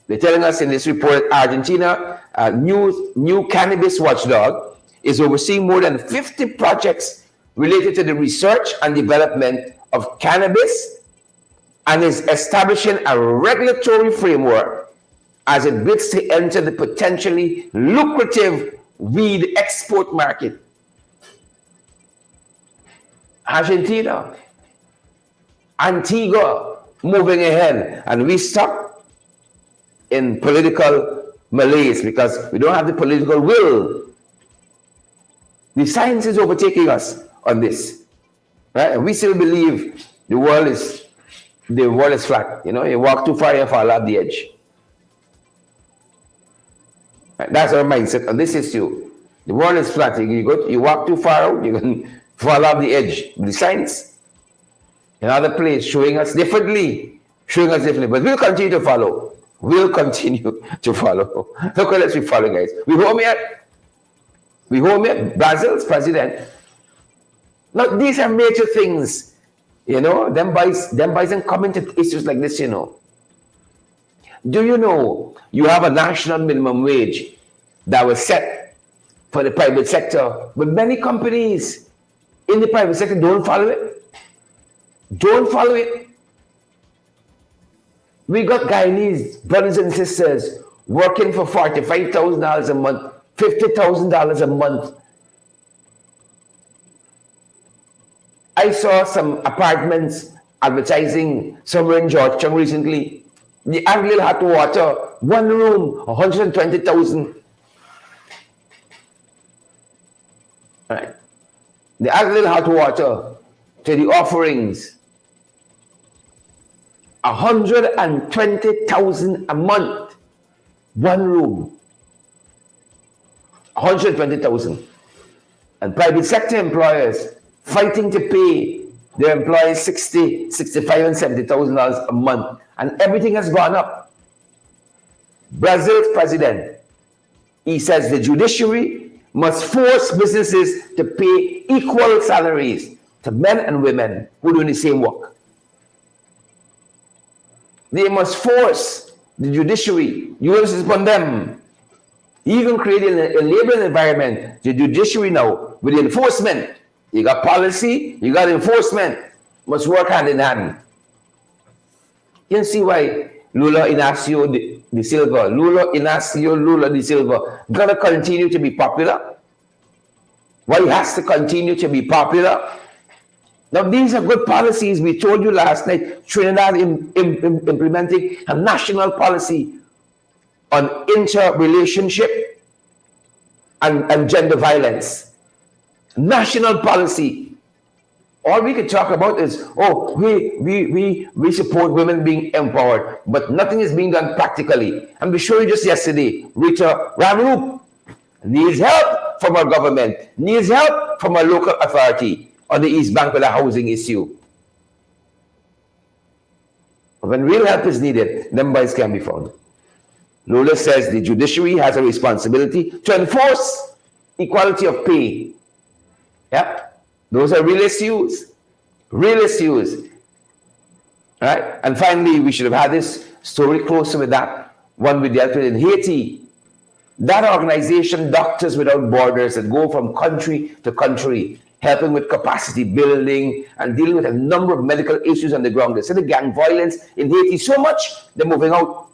A: They're telling us in this report, Argentina, a new cannabis watchdog, is overseeing more than 50 projects related to the research and development of cannabis and is establishing a regulatory framework as it bids to enter the potentially lucrative weed export market. Argentina, Antigua, moving ahead, and we stuck in political malaise because we don't have the political will. The science is overtaking us on this, right? And we still believe the world is flat. You walk too far, you fall off the edge. Right? That's our mindset on this issue. The world is flat. You walk too far out, you can fall off the edge. The science, another place, showing us differently. But we'll continue to follow. Look at us, we follow, guys. We home yet. Brazil's president. Look, these are major things. Them boys and coming to issues like this, Do you know you have a national minimum wage that was set for the private sector, but many companies in the private sector don't follow it? We got Guyanese brothers and sisters working for $45,000 a month, $50,000 a month. I saw some apartments advertising somewhere in Georgetown recently. The add little hot water, one room, 120,000. Right. They add little hot water to the offerings. 120,000 a month, one room. 120,000. And private sector employers fighting to pay their employees $60,000, $65,000 and $70,000 a month. And everything has gone up. Brazil's president, he says the judiciary must force businesses to pay equal salaries to men and women who do the same work. They must force the judiciary. You will upon them. He even created a laboring environment, the judiciary now, with enforcement. You got policy, you got enforcement. Must work hand in hand. You can see why Lula Inacio de Silva, Lula de Silva, gonna continue to be popular. Why he has to continue to be popular. Now, these are good policies. We told you last night, Trinidad implementing a national policy on interrelationship and gender violence. National policy. All we can talk about is, oh, we support women being empowered, but nothing is being done practically. And we showed you just yesterday, Rita Ramroop needs help from our government, needs help from our local authority on the East Bank with a housing issue. When real help is needed, them boys can be found. Lula says the judiciary has a responsibility to enforce equality of pay. Yeah, those are real issues. Real issues. Right? And finally, we should have had this story closer with that one we dealt with in Haiti. That organization, Doctors Without Borders, that go from country to country, helping with capacity building and dealing with a number of medical issues on the ground. They see the gang violence in Haiti so much, they're moving out.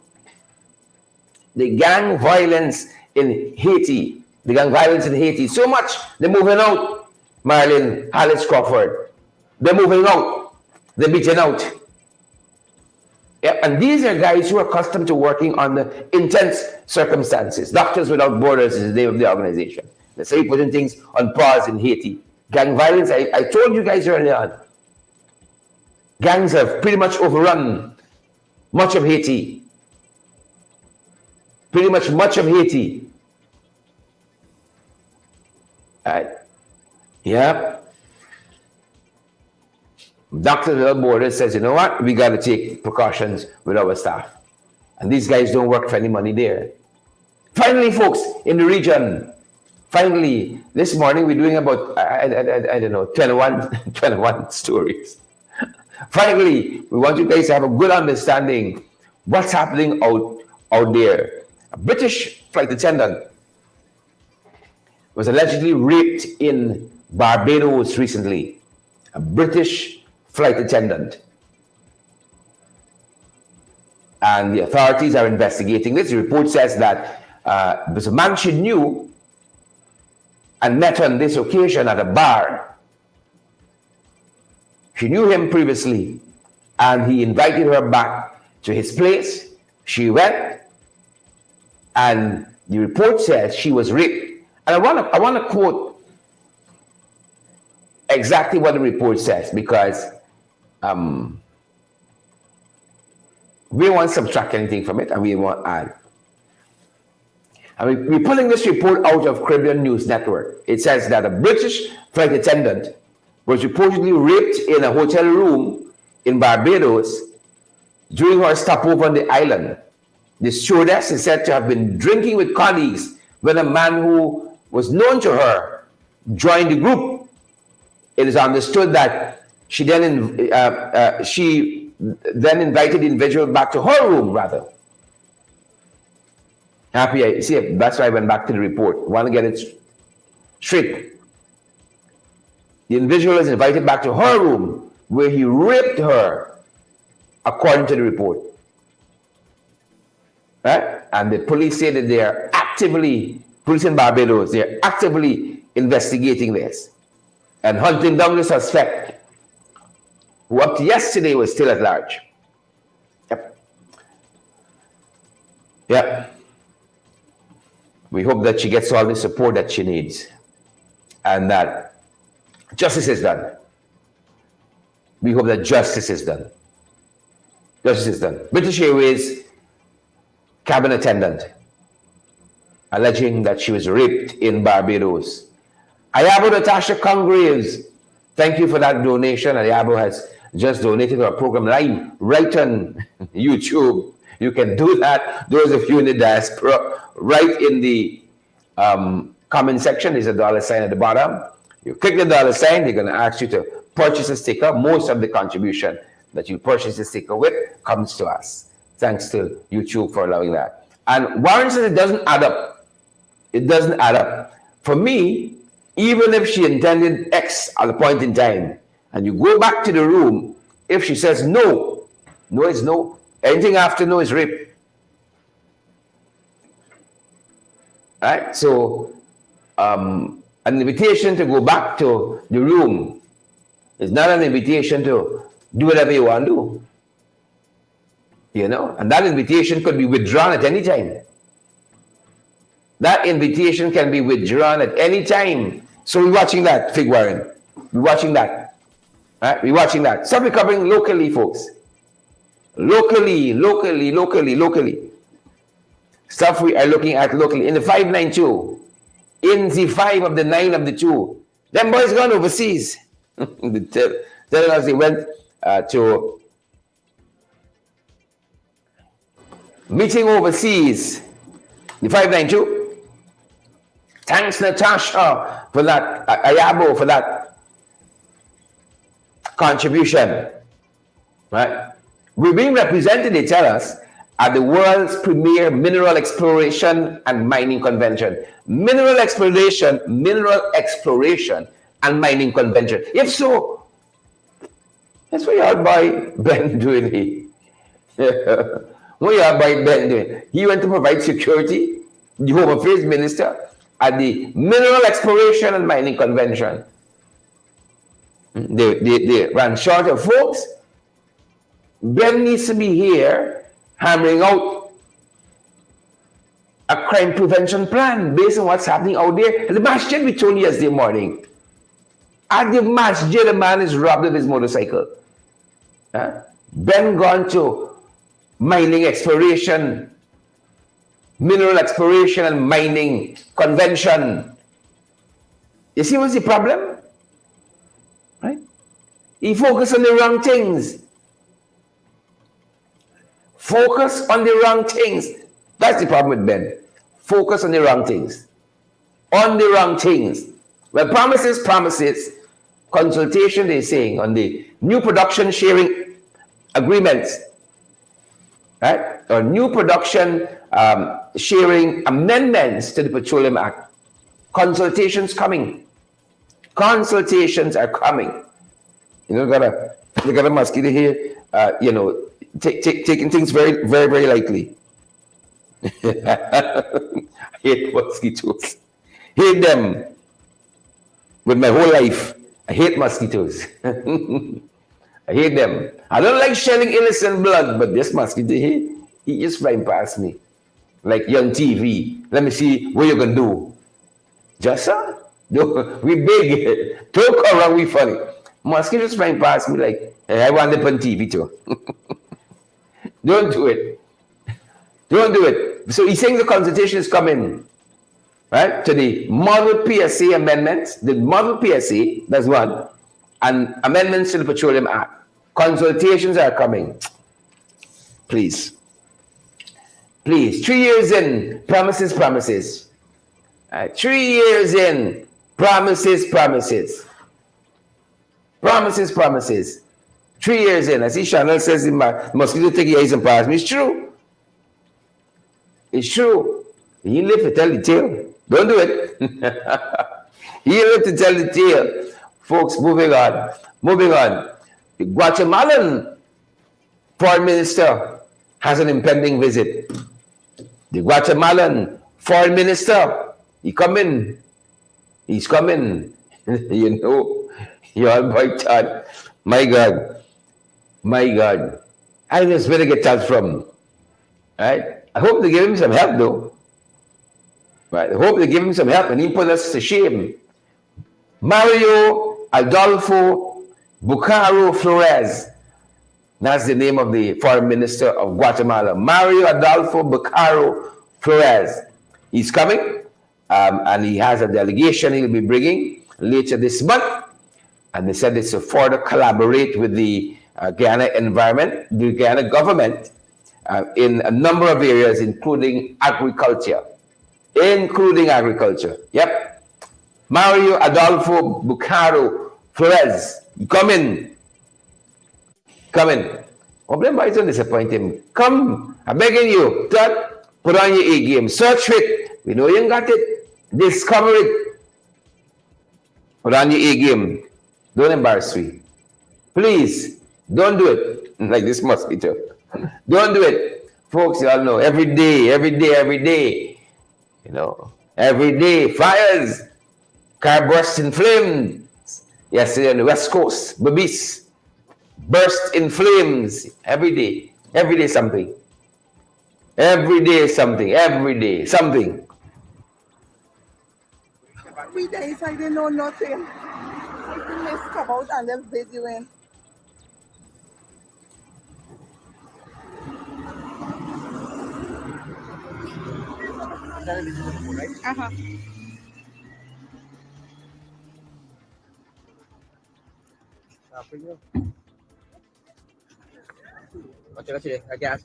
A: The gang violence in Haiti so much, they're moving out. Marilyn Hollis Crawford, they're moving out. They're beaten out. Yep. And these are guys who are accustomed to working under intense circumstances. Doctors Without Borders is the name of the organization. They say putting things on pause in Haiti. Gang violence, I told you guys earlier on. Gangs have pretty much overrun much of Haiti. Pretty much of Haiti. All right. Yeah. Doctors Without Borders says, you know what? We got to take precautions with our staff. And these guys don't work for any money there. Finally, folks, in the region, finally, this morning we're doing about, I don't know, 21 stories. Finally, we want you guys to have a good understanding what's happening out there. A British flight attendant was allegedly raped in Barbados recently. A British flight attendant. And the authorities are investigating this. The report says that there's a man she knew and met on this occasion at a bar. She knew him previously, and he invited her back to his place. She went, and the report says she was raped. And I want to quote exactly what the report says, because we won't subtract anything from it, and we won't add. And we're pulling this report out of Caribbean News Network. It says that a British flight attendant was reportedly raped in a hotel room in Barbados during her stopover on the island. The stewardess is said to have been drinking with colleagues when a man who was known to her joined the group. It is understood that she then invited the individual back to her room, rather. Happy, see, that's why I went back to the report. I want to get it straight. The individual is invited back to her room, where he raped her, according to the report. Right? And the police say that they are actively, police in Barbados, they are actively investigating this and hunting down the suspect, who up to yesterday was still at large. Yep. Yep. We hope that she gets all the support that she needs and that justice is done. We hope that justice is done. Justice is done. British Airways cabin attendant alleging that she was raped in Barbados. Ayabo Natasha Congraves, thank you for that donation. Ayabo has just donated to our program live right on YouTube. You can do that. Those of you in the diaspora, right in the comment section, there's a $sign at the bottom. You click the $sign, they're going to ask you to purchase a sticker. Most of the contribution that you purchase the sticker with comes to us. Thanks to YouTube for allowing that. And Warren says it doesn't add up. It doesn't add up. For me, even if she intended X at a point in time, and you go back to the room, if she says no, no is no. Anything after no is rape. Right? So, an invitation to go back to the room is not an invitation to do whatever you want to do. You know? And that invitation could be withdrawn at any time. That invitation can be withdrawn at any time. So we're watching that, Fig Warren. We're watching that. Right? We're watching that. Stop recovering locally, folks. Locally. Stuff we are looking at locally. In the 592, in the 5 of the 9 of the 2, them boys gone overseas. Telling us they went to meeting overseas. The 592. Thanks, Natasha, for that, Ayabo, for that contribution. Right? We're being represented, they tell us, at the world's premier mineral exploration and mining convention. Mineral exploration and mining convention. If so, that's what your boy Ben doing here. What your boy Ben doing? He went to provide security, the Home Affairs Minister, at the Mineral Exploration and Mining Convention. They ran short of folks. Ben needs to be here hammering out a crime prevention plan based on what's happening out there. At the masjid, we told you yesterday morning. At the masjid, a man is robbed of his motorcycle. Ben gone to mining exploration, mineral exploration and mining convention. You see what's the problem? Right? He focused on the wrong things. Focus on the wrong things. That's the problem with Ben. Focus on the wrong things. On the wrong things. Well, promises. Consultation, they're saying, on the new production sharing agreements. Right? Or new production sharing amendments to the Petroleum Act. Consultations coming. Consultations are coming. You know, got a mosquito here, taking things very, very, very lightly. I hate mosquitoes. Hate them with my whole life. I hate mosquitoes. I hate them. I don't like shedding innocent blood, but this mosquito here, he just flying past me. Like you on TV. Let me see what you can do. Just so? We big. Don't come around, we funny. Mosquitoes flying past me like, hey, I want to put on TV too. Don't do it. Don't do it. So he's saying the consultation is coming, right, to the model PSA amendments. The model PSA, that's one, and amendments to the Petroleum Act. Consultations are coming. Please. 3 years in, promises. 3 years in, promises. 3 years in. I see Chanel says in my mosquito take your eyes and pass me. It's true. It's true. You live to tell the tale. Don't do it. You live to tell the tale. Folks, moving on. The Guatemalan foreign minister has an impending visit. The Guatemalan foreign minister, he's coming. You know, your boy Todd. My God. I just better get touched from. Right? I hope they give him some help though. Right? I hope they give him some help and he put us to shame. Mario Adolfo Bucaro Flores. That's the name of the foreign minister of Guatemala. Mario Adolfo Bucaro Flores. He's coming and he has a delegation he'll be bringing later this month. And they said it's to further collaborate with the Guyana environment, the Guyana government, in a number of areas, including agriculture. Yep. Mario Adolfo Bucaro Flores, coming. Remember, it's don't disappoint him. Come, I'm begging you, put on your A game, search for it. We know you ain't got it. Discover it. Put on your A game. Don't embarrass me. Please, don't do it. Like this mosquito. Don't do it. Folks, you all know, every day, every day, fires, car burst in flames. Yesterday on the West Coast, Barbados, burst in flames every day something. Every day something.
B: We there inside, they know nothing. The mist come out and they're videoing. Uh-huh. A gas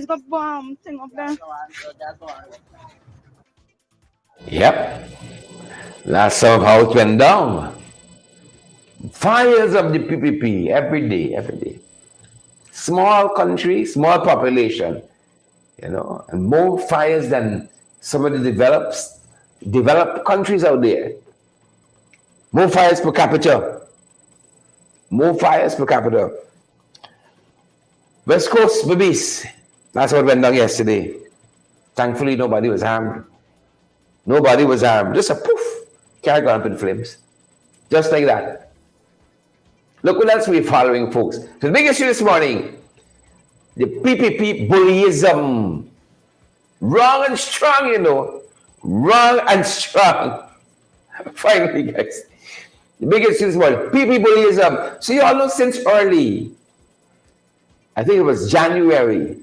B: go thing up there.
A: Yep. That's somehow it went down. Fires of the PPP every day. Small country, small population, and more fires than some of the developed countries out there. More fires per capita. West Coast, Barbados. That's what went down yesterday. Thankfully, nobody was harmed. Just a poof. Car gone up in flames. Just like that. Look what else we're following, folks. So the big issue this morning, the PPP bullyism. Wrong and strong, Wrong and strong. Finally, guys. The big issue this morning, PPP bullyism. So you all know since early, I think it was January,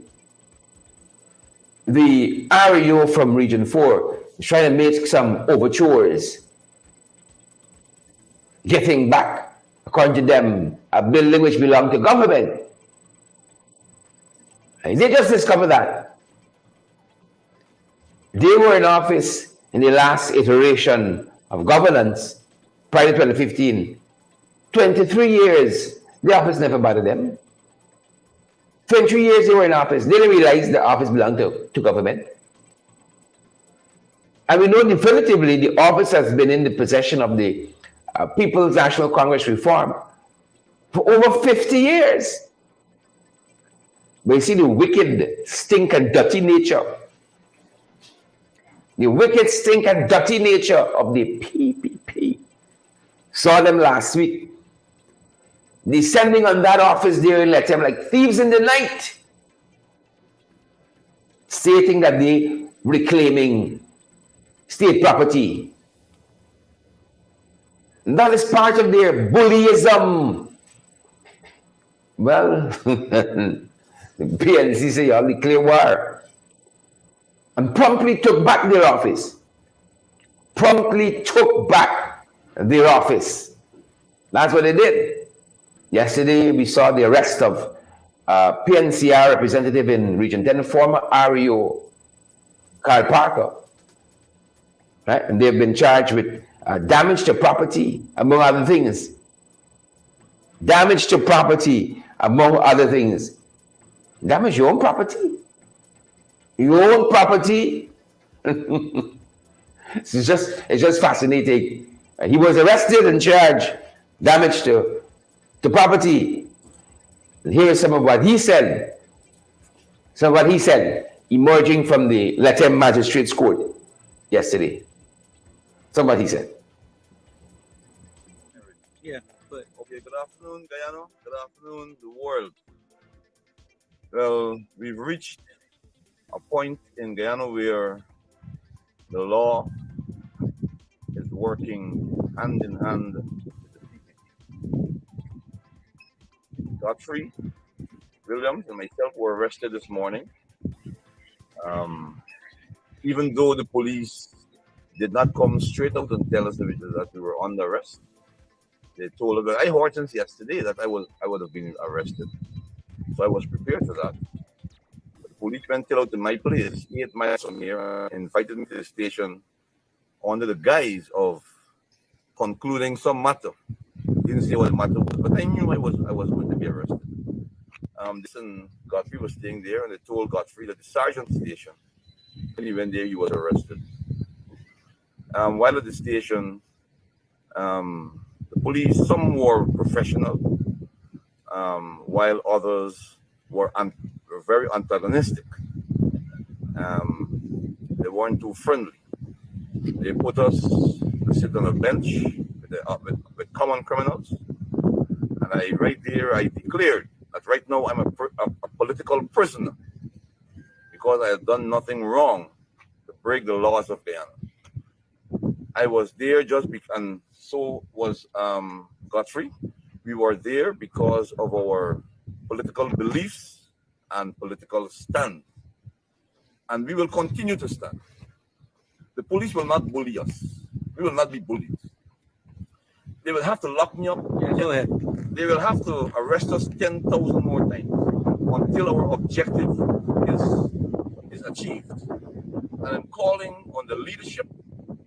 A: the REO from Region 4 is trying to make some overtures, getting back, according to them, a building which belonged to government. And they just discovered that. They were in office in the last iteration of governance, prior to 2015. 23 years, the office never bothered them. 23 years they were in office. They didn't realize the office belonged to government. And we know definitively the office has been in the possession of the People's National Congress Reform for over 50 years. But you see the wicked, stink and dirty nature. The wicked, stink and dirty nature of the PPP. Saw them last week. Descending on that office there and let them like thieves in the night. Stating that they reclaiming state property. And that is part of their bullyism. Well, the PNC say all the clear war. And promptly took back their office. That's what they did. Yesterday, we saw the arrest of PNCR representative in Region 10, former REO, Carl Parker. Right? And they've been charged with damage to property, among other things. Damage to property, among other things. Damage your own property? Your own property? It's just fascinating. He was arrested and charged damage to property. And here is some of what he said. Emerging from the Latin Magistrates Court yesterday. Some of what he said.
C: Yeah, but okay, good afternoon, Guyana. Good afternoon, the world. Well, we've reached a point in Guyana where the law is working hand in hand with the PPP. Godfrey Williams and myself were arrested this morning. Even though the police did not come straight out and tell us that we were under arrest, they told us. I heard since yesterday that I would have been arrested, so I was prepared for that. But the police went out to my place, 8 miles from here, and invited me to the station under the guise of concluding some matter. Didn't say what the matter was, but I knew I was going to be arrested. This and Godfrey was staying there, and they told Godfrey that the sergeant station, when he went there, he was arrested. While at the station, the police, some were professional, while others were very antagonistic. They weren't too friendly. They put us to sit on a bench with common criminals. And right there, I declared that right now I'm a political prisoner because I have done nothing wrong to break the laws of Guyana. I was there and so was Godfrey. We were there because of our political beliefs and political stand. And we will continue to stand. The police will not bully us. We will not be bullied. They will have to lock me up.
D: Go ahead.
C: They will have to arrest us 10,000 more times until our objective is achieved. And I'm calling on the leadership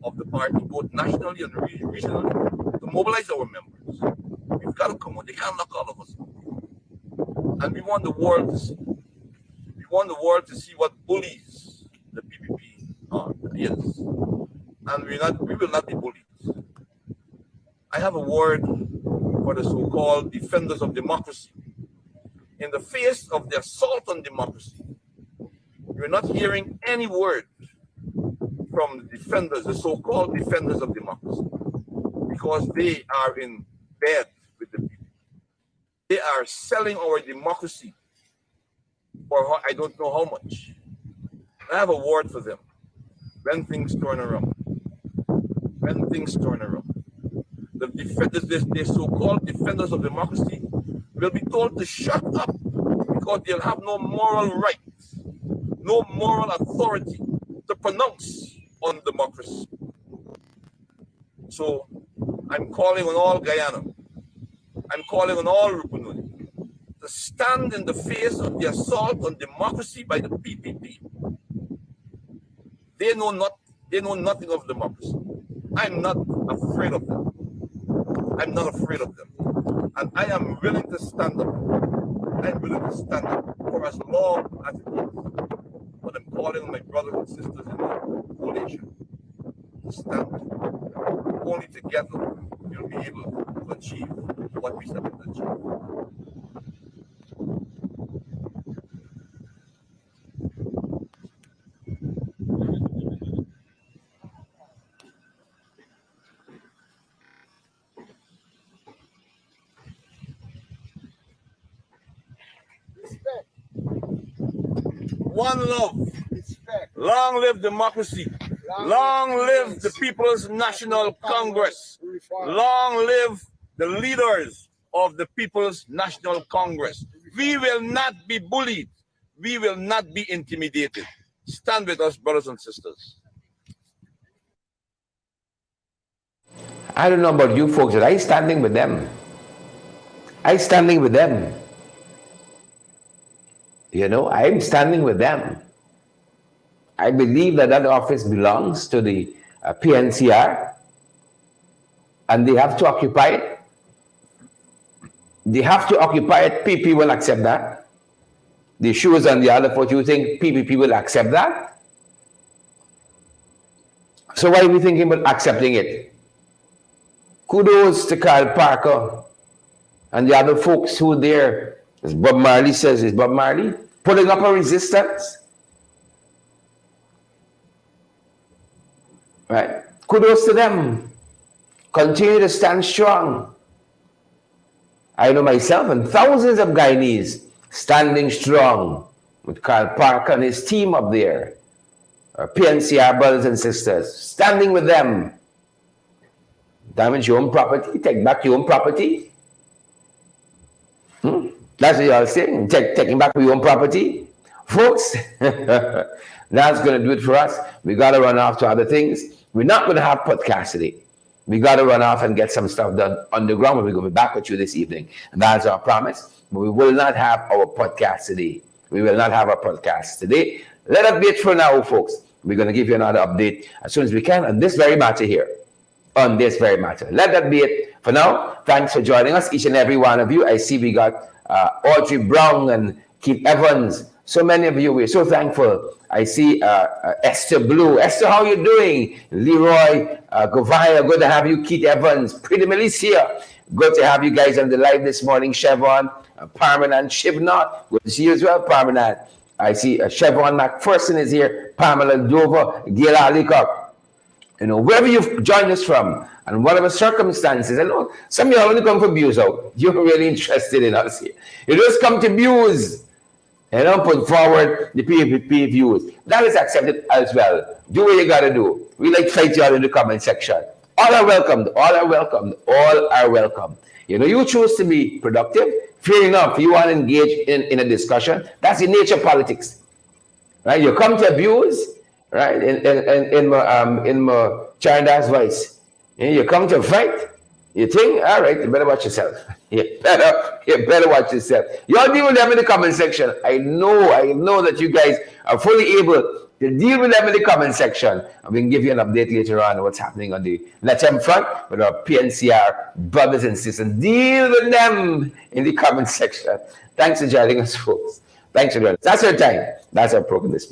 C: of the party, both nationally and regionally, to mobilize our members. We've got to come on. They can't lock all of us. And we want the world to see. We want the world to see what bullies the PPP is. And we will not be bullied. I have a word for the so-called defenders of democracy. In the face of the assault on democracy, you're not hearing any word from the defenders, the so-called defenders of democracy, because they are in bed with the people. They are selling our democracy for I don't know how much. I have a word for them. When things turn around. When things turn around. The defenders, the so-called defenders of democracy, will be told to shut up because they'll have no moral rights, no moral authority to pronounce on democracy. So I'm calling on all Guyana, I'm calling on all Rupununi to stand in the face of the assault on democracy by the PPP. They know nothing of democracy. I'm not afraid of them. I'm not afraid of them. And I am willing to stand up. I'm willing to stand up for as long as it takes. But I'm calling on my brothers and sisters in the coalition to stand. Only together we'll be able to achieve what we set out to achieve. One love. Respect. Long live democracy. Long live the People's National Congress. Long live the leaders of the People's National Congress. We will not be bullied. We will not be intimidated. Stand with us, brothers and sisters.
A: I don't know about you folks, but I'm standing with them. I'm standing with them. You know, I'm standing with them. I believe that office belongs to the PNCR, and they have to occupy it. They have to occupy it. PP will accept that. The shoes on the other foot, you think PPP will accept that? So why are we thinking about accepting it? Kudos to Carl Parker and the other folks who there, as Bob Marley says, is Bob Marley, putting up a resistance. Right? Kudos to them. Continue to stand strong. I know myself and thousands of Guyanese standing strong with Carl Parker and his team up there. Our PNCR brothers and sisters, standing with them. Damage your own property, take back your own property. That's what y'all saying, taking back your own property. Folks, that's going to do it for us. We got to run off to other things. We're not going to have podcast today. We got to run off and get some stuff done underground, but we're going to be back with you this evening. And that's our promise. But we will not have our podcast today. We will not have our podcast today. Let us be it for now, folks. We're going to give you another update as soon as we can on this very matter here. On this very matter. Let that be it for now. Thanks for joining us, each and every one of you. I see we got Audrey Brown and Keith Evans. So many of you, we're so thankful. I see Esther Blue. Esther, how you doing? Leroy Govaya, good to have you. Keith Evans, Pretty Milicia, good to have you guys on the live this morning. Chevron, Parmanan Shivnot, good to see you as well, Parmanan. I see Chevron McPherson is here. Pamela Dover, Gail Alikok. Wherever you've joined us from and whatever circumstances. I know some of you only come for views out. You're really interested in us here. You just come to views. Put forward the PvP views. That is accepted as well. Do what you got to do. We like to fight you all in the comment section. All are welcomed. All are welcomed. All are welcome. You choose to be productive. Fair enough. You want to engage in a discussion. That's the nature of politics. Right? You come to abuse. Right, in my Chinese voice, you come to fight. You think, all right, you better watch yourself. You better watch yourself. You all deal with them in the comment section. I know that you guys are fully able to deal with them in the comment section, and we can give you an update later on what's happening on the LATAM front with our PNCR brothers and sisters. Deal with them in the comment section. Thanks for joining us, folks. Thanks for joining us. That's our time. That's our program this